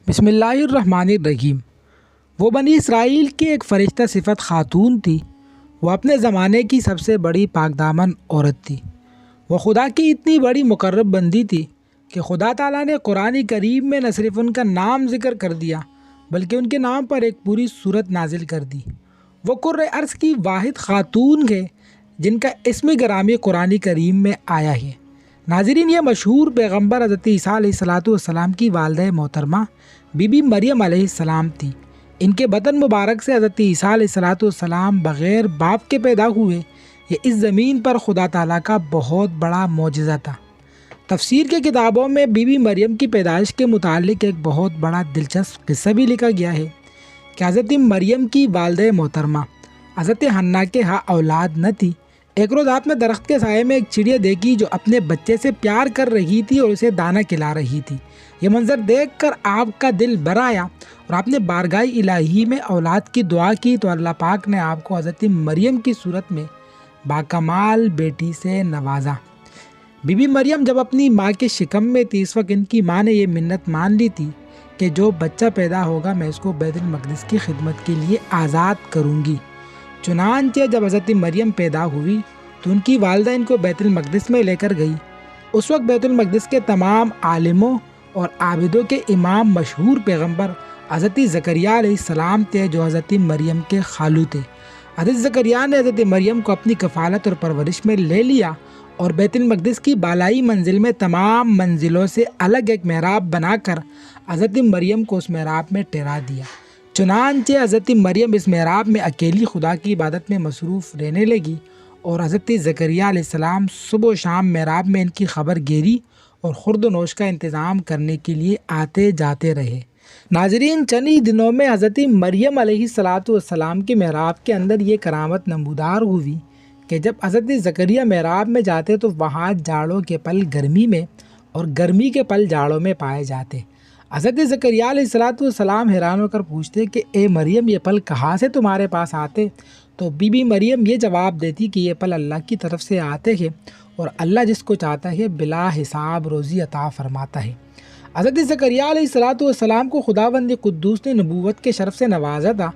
بسم اللہ الرحمن الرحیم۔ وہ بنی اسرائیل کی ایک فرشتہ صفت خاتون تھی۔ وہ اپنے زمانے کی سب سے بڑی پاک دامن عورت تھی۔ وہ خدا کی اتنی بڑی مقرب بندی تھی کہ خدا تعالیٰ نے قرآن کریم میں نہ صرف ان کا نام ذکر کر دیا بلکہ ان کے نام پر ایک پوری سورت نازل کر دی۔ وہ قرۂ ارض کی واحد خاتون ہے جن کا اسم گرامی قرآن کریم میں آیا ہے۔ ناظرین، یہ مشہور پیغمبر حضرت عیسیٰ علیہ السلام کی والدہ محترمہ بی بی مریم علیہ السلام تھی۔ ان کے بطن مبارک سے حضرت عیسیٰ علیہ السلام بغیر باپ کے پیدا ہوئے۔ یہ اس زمین پر خدا تعالیٰ کا بہت بڑا معجزہ تھا۔ تفسیر کے کتابوں میں بی بی مریم کی پیدائش کے متعلق ایک بہت بڑا دلچسپ قصہ بھی لکھا گیا ہے کہ حضرت مریم کی والدہ محترمہ حضرت حنا کے ہاں اولاد نہ تھی۔ ایک روز رات میں درخت کے سائے میں ایک چڑیا دیکھی جو اپنے بچے سے پیار کر رہی تھی اور اسے دانہ کھلا رہی تھی۔ یہ منظر دیکھ کر آپ کا دل بھر آیا اور آپ نے بارگاہ الہی میں اولاد کی دعا کی تو اللہ پاک نے آپ کو حضرت مریم کی صورت میں باکمال بیٹی سے نوازا۔ بی بی مریم جب اپنی ماں کے شکم میں تھی، اس وقت ان کی ماں نے یہ منت مان لی تھی کہ جو بچہ پیدا ہوگا میں اس کو بیت المقدس کی خدمت کے لیے آزاد کروں گی۔ چنانچہ جب حضرت مریم پیدا ہوئی تو ان کی والدہ ان کو بیت المقدس میں لے کر گئی۔ اس وقت بیت المقدس کے تمام عالموں اور عابدوں کے امام مشہور پیغمبر حضرت زکریہ علیہ السلام تھے جو حضرت مریم کے خالو تھے۔ حضرت زکریہ نے حضرت مریم کو اپنی کفالت اور پرورش میں لے لیا اور بیت المقدس کی بالائی منزل میں تمام منزلوں سے الگ ایک محراب بنا کر حضرت مریم کو اس محراب میں ٹھہرا دیا۔ چنانچہ حضرت مریم اس محراب میں اکیلی خدا کی عبادت میں مصروف رہنے لگی اور حضرت زکریہ علیہ السلام صبح و شام محراب میں ان کی خبر گیری اور خورد و نوش کا انتظام کرنے کے لیے آتے جاتے رہے۔ ناظرین، چند ہی دنوں میں حضرت مریم علیہ السلام کے محراب کے اندر یہ کرامت نمودار ہوئی کہ جب حضرت زکریہ محراب میں جاتے تو وہاں جاڑوں کے پل گرمی میں اور گرمی کے پل جاڑوں میں پائے جاتے۔ حضرت زکریہ علیہ السلام حیران ہو کر پوچھتے کہ اے مریم، یہ پل کہاں سے تمہارے پاس آتے؟ تو بی بی مریم یہ جواب دیتی کہ یہ پل اللہ کی طرف سے آتے ہیں اور اللہ جس کو چاہتا ہے بلا حساب روزی عطا فرماتا ہے۔ حضرت زکریہ علیہ السلام کو خداوند قدوس نے نبوت کے شرف سے نوازا تھا،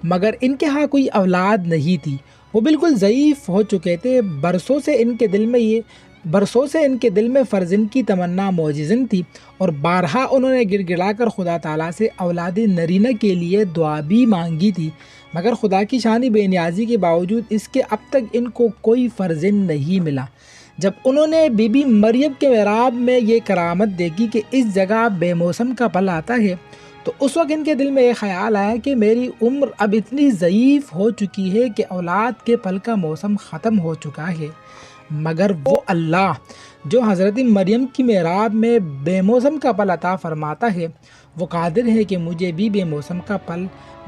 مگر ان کے ہاں کوئی اولاد نہیں تھی۔ وہ بالکل ضعیف ہو چکے تھے۔ برسوں سے ان کے دل میں فرزند کی تمنا موجزن تھی اور بارہا انہوں نے گڑ گڑا کر خدا تعالیٰ سے اولاد نرینہ کے لیے دعا بھی مانگی تھی، مگر خدا کی شان بے نیازی کے باوجود اس کے اب تک ان کو کوئی فرزند نہیں ملا۔ جب انہوں نے بی بی مریم کے محراب میں یہ کرامت دیکھی کہ اس جگہ بے موسم کا پل آتا ہے تو اس وقت ان کے دل میں یہ خیال آیا کہ میری عمر اب اتنی ضعیف ہو چکی ہے کہ اولاد کے پل کا موسم ختم ہو چکا ہے، مگر وہ اللہ جو حضرت مریم کی محراب میں بے موسم کا پل عطا فرماتا ہے وہ قادر ہے کہ مجھے بھی بے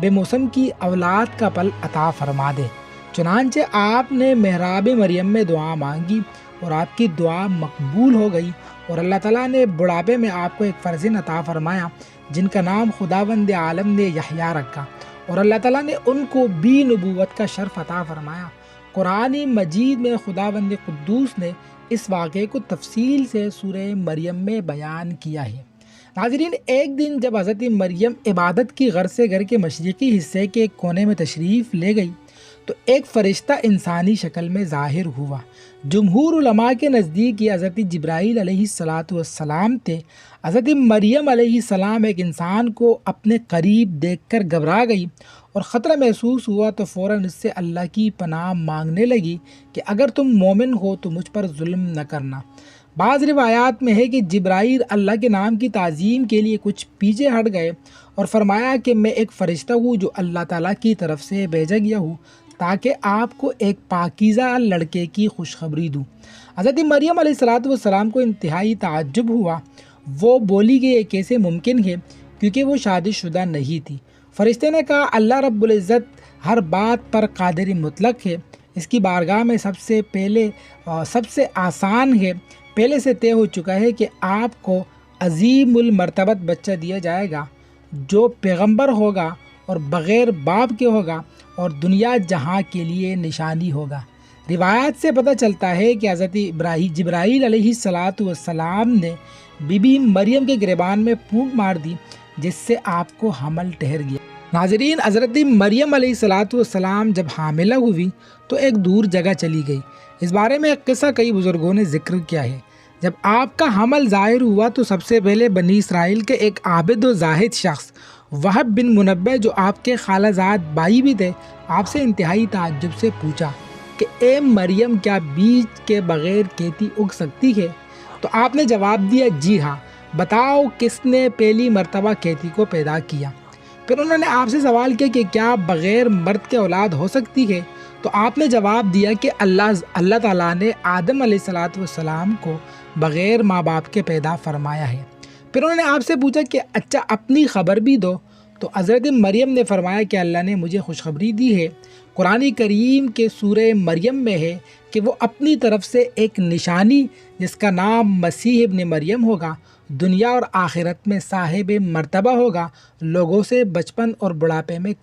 موسم کی اولاد کا پل عطا فرما دے۔ چنانچہ آپ نے محراب مریم میں دعا مانگی اور آپ کی دعا مقبول ہو گئی اور اللہ تعالیٰ نے بڑھاپے میں آپ کو ایک فرزند عطا فرمایا جن کا نام خداوند عالم نے یحییٰ رکھا اور اللہ تعالیٰ نے ان کو بھی نبوت کا شرف عطا فرمایا۔ قرآن مجید میں خداوند قدوس نے اس واقعے کو تفصیل سے سورہ مریم میں بیان کیا ہے۔ ناظرین، ایک دن جب حضرت مریم عبادت کی غرض سے گھر کے مشرقی حصے کے ایک کونے میں تشریف لے گئی تو ایک فرشتہ انسانی شکل میں ظاہر ہوا۔ جمہور علماء کے نزدیک یہ حضرت جبرائیل علیہ السلام تھے۔ حضرت مریم علیہ السلام ایک انسان کو اپنے قریب دیکھ کر گھبرا گئی اور خطرہ محسوس ہوا تو فوراً اس سے اللہ کی پناہ مانگنے لگی کہ اگر تم مومن ہو تو مجھ پر ظلم نہ کرنا۔ بعض روایات میں ہے کہ جبرائیل اللہ کے نام کی تعظیم کے لیے کچھ پیچھے ہٹ گئے اور فرمایا کہ میں ایک فرشتہ ہوں جو اللہ تعالیٰ کی طرف سے بھیجا گیا ہوں تاکہ آپ کو ایک پاکیزہ لڑکے کی خوشخبری دوں۔ حضرت مریم علیہ السلام کو انتہائی تعجب ہوا۔ وہ بولی کہ یہ کیسے ممکن ہے کیونکہ وہ شادی شدہ نہیں تھی۔ فرشتے نے کہا اللہ رب العزت ہر بات پر قادر مطلق ہے، اس کی بارگاہ میں سب سے آسان ہے، پہلے سے طے ہو چکا ہے کہ آپ کو عظیم المرتبت بچہ دیا جائے گا جو پیغمبر ہوگا اور بغیر باپ کے ہوگا اور دنیا جہاں کے لیے نشانی ہوگا۔ روایات سے پتہ چلتا ہے کہ حضرت جبرائیل علیہ السلام نے بی بی مریم کے گریبان میں پھونک مار دی جس سے آپ کو حمل ٹھہر گیا۔ ناظرین، حضرت مریم علیہ السلام جب حاملہ ہوئی تو ایک دور جگہ چلی گئی۔ اس بارے میں ایک قصہ کئی بزرگوں نے ذکر کیا ہے۔ جب آپ کا حمل ظاہر ہوا تو سب سے پہلے بنی اسرائیل کے ایک عابد و زاہد شخص وہب بن منبع، جو آپ کے خالہ زاد بھائی بھی تھے، آپ سے انتہائی تعجب سے پوچھا کہ اے مریم، کیا بیج کے بغیر کھیتی اگ سکتی ہے؟ تو آپ نے جواب دیا، جی ہاں، بتاؤ کس نے پہلی مرتبہ کھیتی کو پیدا کیا؟ پھر انہوں نے آپ سے سوال کیا کہ کیا بغیر مرد کے اولاد ہو سکتی ہے؟ تو آپ نے جواب دیا کہ اللہ تعالیٰ نے آدم علیہ السلام کو بغیر ماں باپ کے پیدا فرمایا ہے۔ پھر انہوں نے آپ سے پوچھا کہ اچھا اپنی خبر بھی دو۔ تو حضرت مریم نے فرمایا کہ اللہ نے مجھے خوشخبری دی ہے، قرآن کریم کے سورہ مریم میں ہے کہ وہ اپنی طرف سے ایک نشانی جس کا نام مسیح ابن مریم ہوگا، دنیا اور آخرت میں صاحب مرتبہ ہوگا، لوگوں سے بچپن اور بڑھاپے میں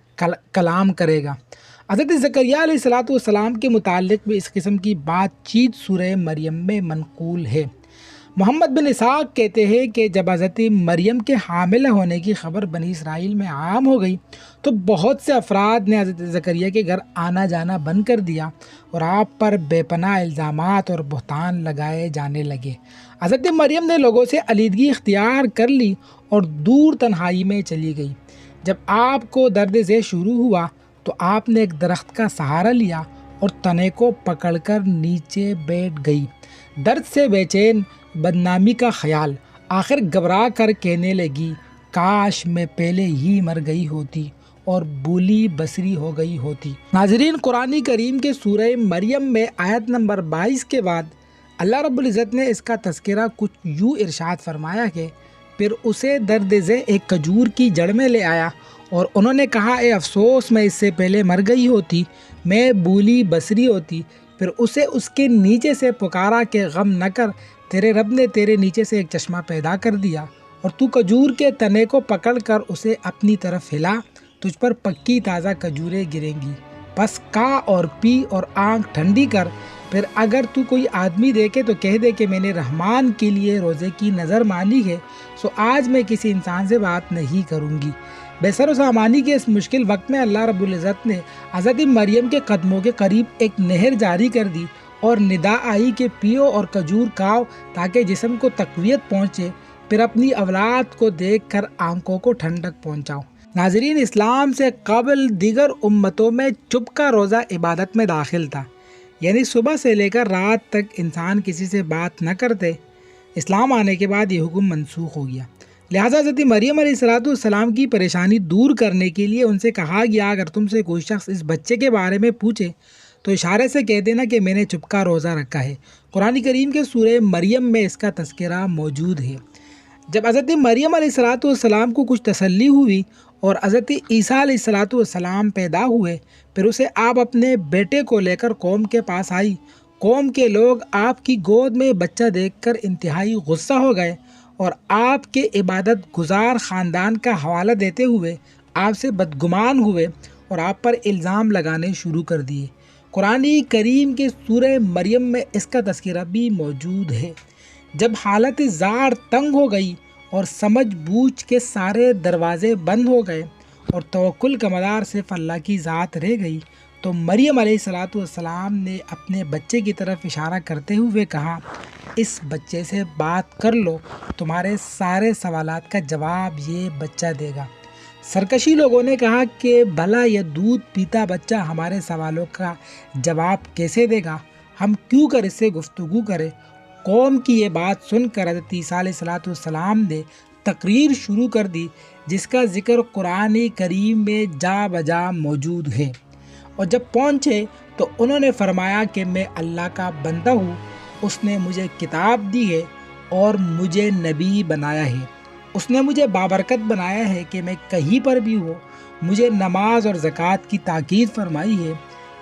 کلام کرے گا۔ حضرت زکریا علیہ السلام کے متعلق بھی اس قسم کی بات چیت سورہ مریم میں منقول ہے۔ محمد بن اسحاق کہتے ہیں کہ جب حضرت مریم کے حاملہ ہونے کی خبر بنی اسرائیل میں عام ہو گئی تو بہت سے افراد نے حضرت زکریا کے گھر آنا جانا بند کر دیا اور آپ پر بے پناہ الزامات اور بہتان لگائے جانے لگے۔ حضرت مریم نے لوگوں سے علیحدگی اختیار کر لی اور دور تنہائی میں چلی گئی۔ جب آپ کو درد ذیل شروع ہوا تو آپ نے ایک درخت کا سہارا لیا اور تنے کو پکڑ کر نیچے بیٹھ گئی۔ درد سے بے چین، بدنامی کا خیال، آخر گھبرا کر کہنے لگی، کاش میں پہلے ہی مر گئی ہوتی اور بولی بصری ہو گئی ہوتی۔ ناظرین، قرآن کریم کے سورہ مریم میں آیت نمبر 22 کے بعد اللہ رب العزت نے اس کا تذکرہ کچھ یوں ارشاد فرمایا کہ پھر اسے درد ذیل ایک کھجور کی جڑ میں لے آیا اور انہوں نے کہا، اے افسوس، میں اس سے پہلے مر گئی ہوتی، میں بولی بصری ہوتی۔ پھر اسے اس کے نیچے سے پکارا کہ غم نہ کر، تیرے رب نے تیرے نیچے سے ایک چشمہ پیدا کر دیا اور تو کھجور کے تنے کو پکڑ کر اسے اپنی طرف ہلا، تجھ پر پکی تازہ کھجوریں گریں گی، بس کھا اور پی اور آنکھ ٹھنڈی کر۔ پھر اگر تو کوئی آدمی دیکھے تو کہہ دے کہ میں نے رحمان کے لیے روزے کی نظر مانی ہے، سو آج میں کسی انسان سے بات نہیں کروں گی۔ بے سر و سامانی کے اس مشکل وقت میں اللہ رب العزت نے حضرت مریم کے قدموں کے قریب ایک نہر جاری کر دی اور ندا آئی کہ پیو اور کھجور کھاؤ تاکہ جسم کو تقویت پہنچے، پھر اپنی اولاد کو دیکھ کر آنکھوں کو ٹھنڈک پہنچاؤ۔ ناظرین، اسلام سے قبل دیگر امتوں میں چپ کا روزہ عبادت میں داخل تھا، یعنی صبح سے لے کر رات تک انسان کسی سے بات نہ کرتے۔ اسلام آنے کے بعد یہ حکم منسوخ ہو گیا، لہٰذا حضرت مریم علیہ السلام کی پریشانی دور کرنے کے لیے ان سے کہا گیا، اگر تم سے کوئی شخص اس بچے کے بارے میں پوچھے تو اشارے سے کہہ دینا کہ میں نے چپ کا روزہ رکھا ہے۔ قرآن کریم کے سورہ مریم میں اس کا تذکرہ موجود ہے۔ جب حضرت مریم علیہ السلام کو کچھ تسلی ہوئی اور حضرت عیسیٰ علیہ السلام پیدا ہوئے، پھر اسے آپ اپنے بیٹے کو لے کر قوم کے پاس آئی۔ قوم کے لوگ آپ کی گود میں بچہ دیکھ کر انتہائی غصہ ہو گئے اور آپ کے عبادت گزار خاندان کا حوالہ دیتے ہوئے آپ سے بدگمان ہوئے اور آپ پر الزام لگانے شروع کر دیے۔ قرآن کریم کے سورہ مریم میں اس کا تذکرہ بھی موجود ہے۔ جب حالت زار تنگ ہو گئی اور سمجھ بوجھ کے سارے دروازے بند ہو گئے اور توکل کا مدار صرف اللہ کی ذات رہ گئی، تو مریم علیہ السلام نے اپنے بچے کی طرف اشارہ کرتے ہوئے کہا، اس بچے سے بات کر لو، تمہارے سارے سوالات کا جواب یہ بچہ دے گا۔ سرکشی لوگوں نے کہا کہ بھلا یہ دودھ پیتا بچہ ہمارے سوالوں کا جواب کیسے دے گا؟ ہم کیوں کر اس سے گفتگو کریں؟ قوم کی یہ بات سن کر حضرت عیسیٰ علیہ السلام نے تقریر شروع کر دی، جس کا ذکر قرآن کریم میں جا بجا موجود ہے۔ اور جب پہنچے تو انہوں نے فرمایا کہ میں اللہ کا بندہ ہوں، اس نے مجھے کتاب دی ہے اور مجھے نبی بنایا ہے، اس نے مجھے بابرکت بنایا ہے کہ میں کہیں پر بھی ہوں، مجھے نماز اور زکوٰۃ کی تاکید فرمائی ہے،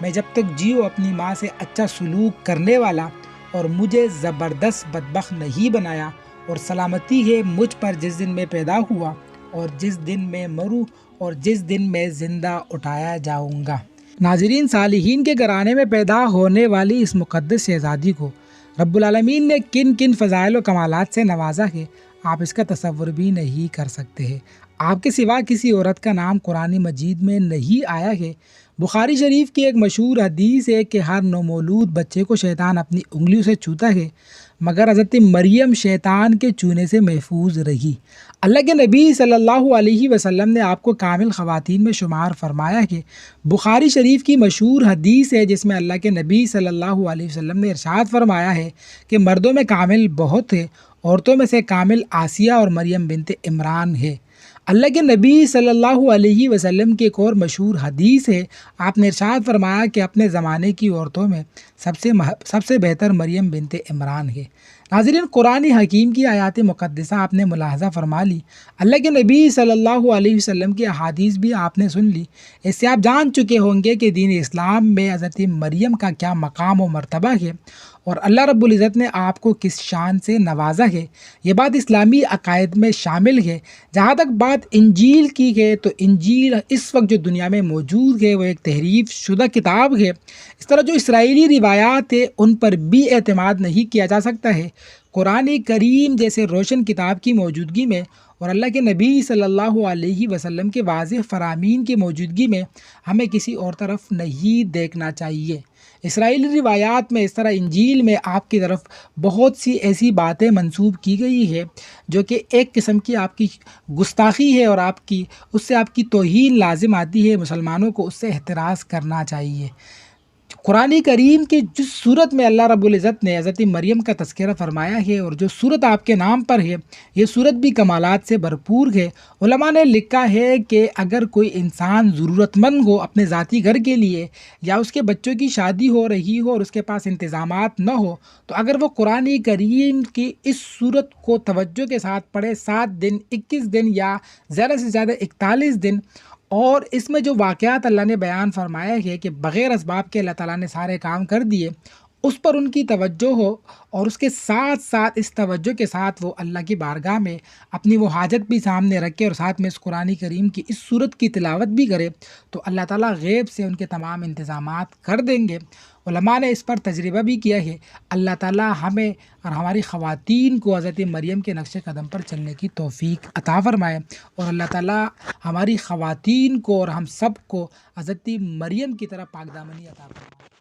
میں جب تک جیو اپنی ماں سے اچھا سلوک کرنے والا، اور مجھے زبردست بدبخت نہیں بنایا، اور سلامتی ہے مجھ پر جس دن میں پیدا ہوا اور جس دن میں مروں اور جس دن میں زندہ اٹھایا جاؤں گا۔ ناظرین، صالحین کے گھرانے میں پیدا ہونے والی اس مقدس شہزادی کو رب العالمین نے کن کن فضائل و کمالات سے نوازا ہے، آپ اس کا تصور بھی نہیں کر سکتے ہیں۔ آپ کے سوا کسی عورت کا نام قرآن مجید میں نہیں آیا ہے۔ بخاری شریف کی ایک مشہور حدیث ہے کہ ہر نومولود بچے کو شیطان اپنی انگلیوں سے چھوتا ہے، مگر حضرت مریم شیطان کے چونے سے محفوظ رہی۔ اللہ کے نبی صلی اللہ علیہ وسلم نے آپ کو کامل خواتین میں شمار فرمایا ہے۔ بخاری شریف کی مشہور حدیث ہے جس میں اللہ کے نبی صلی اللہ علیہ وسلم نے ارشاد فرمایا ہے کہ مردوں میں کامل بہت ہے، عورتوں میں سے کامل آسیہ اور مریم بنت عمران ہے۔ اللہ کے نبی صلی اللہ علیہ وسلم کی ایک اور مشہور حدیث ہے، آپ نے ارشاد فرمایا کہ اپنے زمانے کی عورتوں میں سب سے بہتر مریم بنت عمران ہے۔ ناظرین، قرآن حکیم کی آیات مقدسہ آپ نے ملاحظہ فرما لی، اللہ کے نبی صلی اللہ علیہ وسلم کی احادیث بھی آپ نے سن لی۔ اس سے آپ جان چکے ہوں گے کہ دین اسلام میں حضرت مریم کا کیا مقام و مرتبہ ہے اور اللہ رب العزت نے آپ کو کس شان سے نوازا ہے۔ یہ بات اسلامی عقائد میں شامل ہے۔ جہاں تک بات انجیل کی ہے تو انجیل اس وقت جو دنیا میں موجود ہے وہ ایک تحریف شدہ کتاب ہے۔ اس طرح جو اسرائیلی روایات ہیں ان پر بھی اعتماد نہیں کیا جا سکتا ہے۔ قرآن کریم جیسے روشن کتاب کی موجودگی میں اور اللہ کے نبی صلی اللہ علیہ وسلم کے واضح فرامین کی موجودگی میں ہمیں کسی اور طرف نہیں دیکھنا چاہیے۔ اسرائیلی روایات میں اس طرح انجیل میں آپ کی طرف بہت سی ایسی باتیں منسوب کی گئی ہے جو کہ ایک قسم کی آپ کی گستاخی ہے اور اس سے آپ کی توہین لازم آتی ہے۔ مسلمانوں کو اس سے احتراز کرنا چاہیے۔ قرآن کریم کی جس صورت میں اللہ رب العزت نے حضرت مریم کا تذکرہ فرمایا ہے اور جو صورت آپ کے نام پر ہے، یہ صورت بھی کمالات سے بھرپور ہے۔ علماء نے لکھا ہے کہ اگر کوئی انسان ضرورت مند ہو اپنے ذاتی گھر کے لیے یا اس کے بچوں کی شادی ہو رہی ہو اور اس کے پاس انتظامات نہ ہو، تو اگر وہ قرآن کریم کی اس صورت کو توجہ کے ساتھ پڑھے 7 دن 21 دن یا زیادہ سے زیادہ 41 دن، اور اس میں جو واقعات اللہ نے بیان فرمایا ہے کہ بغیر اسباب کے اللہ تعالیٰ نے سارے کام کر دیے، اس پر ان کی توجہ ہو اور اس کے ساتھ ساتھ اس توجہ کے ساتھ وہ اللہ کی بارگاہ میں اپنی وہ حاجت بھی سامنے رکھے اور ساتھ میں اس قرآن کریم کی اس صورت کی تلاوت بھی کرے تو اللہ تعالیٰ غیب سے ان کے تمام انتظامات کر دیں گے۔ علماء نے اس پر تجربہ بھی کیا ہے۔ اللہ تعالیٰ ہمیں اور ہماری خواتین کو حضرت مریم کے نقش قدم پر چلنے کی توفیق عطا فرمائے، اور اللہ تعالیٰ ہماری خواتین کو اور ہم سب کو حضرت مریم کی طرح پاک دامنی عطا فرمائے۔